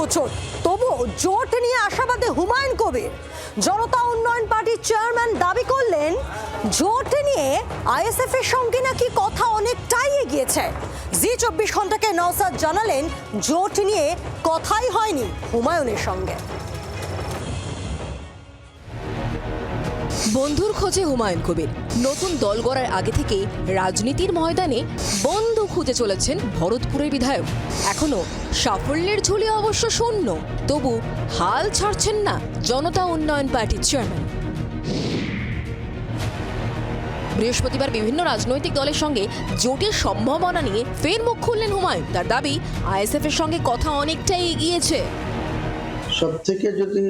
হোঁচট, তবু জোট নিয়ে আশাবাদী হুমায়ুন কবির। জনতা উন্নয়ন পার্টির চেয়ারম্যান দাবি করলেন, জোট নিয়ে আইএসএফ এর সঙ্গে নাকি কথা অনেকটাই এগিয়েছে। জি 24 ঘন্টাকে নওশাদ জানালেন, জোট নিয়ে কথাই হয়নি হুমায়ুনের সঙ্গে। বন্ধুর খোঁজে হুমায়ুন কবির। নতুন দল গড়ার আগে থেকে রাজনীতির ময়দানে বন্ধু খুঁজে চলেছেন ভরতপুরের বিধায়ক। এখনো সাফল্যের ঝুলি অবশ্য শূন্য, তবু হাল ছাড়ছেন না জনতা উন্নয়ন পার্টির চেয়ারম্যান। বৃহস্পতিবার বিভিন্ন রাজনৈতিক দলের সঙ্গে জোটের সম্ভাবনা নিয়ে ফের মুখ খুললেন হুমায়ুন। তার দাবি, আইএসএফ এর সঙ্গে কথা অনেকটাই এগিয়েছে। সব থেকে যদি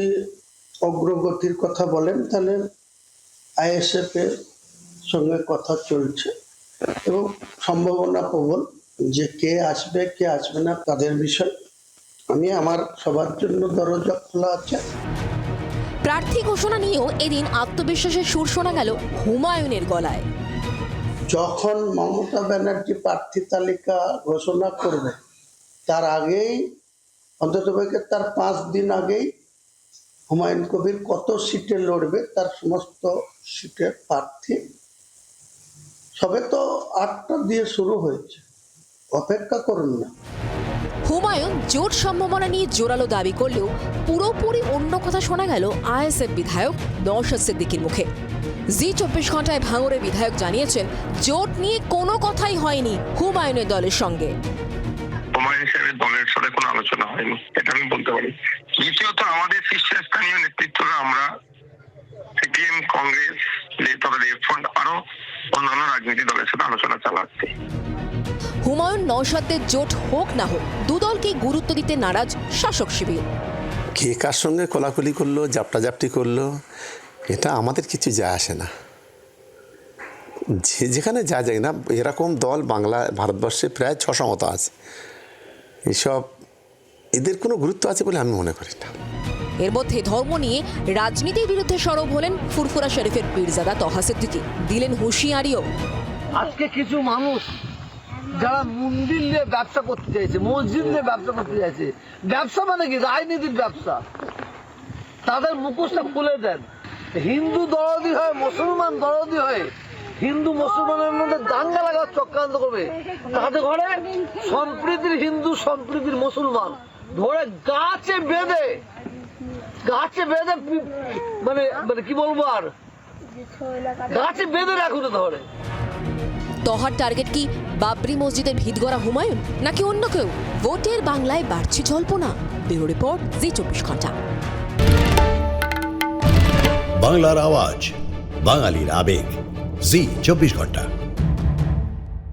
অগ্রগতির কথা বলেন, তাহলে আইএসএফ এর সঙ্গে কথা চলছে এবং সম্ভাবনা প্রবল যে কে আসবে কে আসবে না তাদের বিষয়। আমি আমার সবার জন্য দরজা খোলা আছে। প্রার্থী ঘোষণা নিয়েও এদিন আত্মবিশ্বাসের সুর শোনা গেল হুমায়ুনের গলায়। যখন মমতা ব্যানার্জি প্রার্থী তালিকা ঘোষণা করবে, তার আগেই, অন্তত তার 5 দিন আগেই হুমায়ুন কবির কত সিটে লড়বে তার সমস্ত সিটের প্রার্থী, সবে তো 8টা দিয়ে শুরু হয়েছে, অপেক্ষা করুন না। হুমায়ুন জোট সম্ভাবনা নিয়ে জোরালো দাবি করলেও পুরোপুরি অন্য কথা শোনা গেল আইএসএফ বিধায়ক নওশাদ সিদ্দিকীর মুখে। জি 24 ঘন্টায় ভাঙড়ের বিধায়ক জানিয়েছেন, জোট নিয়ে কোনো কথাই হয়নি হুমায়ুনের দলের সঙ্গে। হুমায়ুন সাহেবের দলের সাথে কোনো আলোচনা হয়নি, এটা আমি বলতে পারি। দ্বিতীয়ত, আমাদের শীর্ষস্থানীয় নেতৃত্বরা আমরা সিপিএম, কংগ্রেস, তবে লেফট ফ্রন্ট আরো অন্যান্য রাজনৈতিক দলের সাথে আলোচনা চালাচ্ছে। হুমায়ুন নওশাদের জোট হোক না হোক, দুদলকে গুরুত্ব দিতে নারাজ শাসক শিবির। কে কার সঙ্গে কোলাকুলি করলো, জাপটাজাপটি করলো, এটা আমাদের কিছু যায় আসে না। যেখানে যা যায় না, এরকম দল ভারতবর্ষে প্রায় 600 মতো আছে। এসব এদের কোনো গুরুত্ব আছে বলে আমি মনে করি না। এর মধ্যে ধর্ম নিয়ে রাজনীতির বিরুদ্ধে সরব হলেন ফুরফুরা শরীফের পীরজাদা তহা সিদ্দিকী। দিলেন হুঁশিয়ারিও। আজকে কিছু মানুষ যারা মন্দির নিয়ে ব্যবসা করতে চাইছে, মসজিদ নিয়ে ব্যবসা করতে চাইছে, ব্যবসা মানে কি রাজনীতির ব্যবসা, তাদের মুখোশটা খুলে দেন। হিন্দু দরদি হয়, মুসলমান দরদি হয়, হিন্দু মুসলমানের মধ্যে দাঙ্গা লাগার চক্রান্ত করবে, তাদের ঘরে সম্প্রীতির হিন্দু সম্প্রীতির মুসলমান ধরে গাছে বেঁধে মানে মানে কি বলবো, আর গাছে বেঁধে রাখুন ধরে। তহার টার্গেট কি বাবরি মসজিদে ভিত গড়া হুমায়ুন, নাকি অন্য কেউ? ভোটের বাংলায় বাড়ছে জল্পনা। ব্যুরো রিপোর্ট, জি 24 ঘন্টা। বাংলার আওয়াজ, বাঙালির আবেগ, জি 24 ঘন্টা।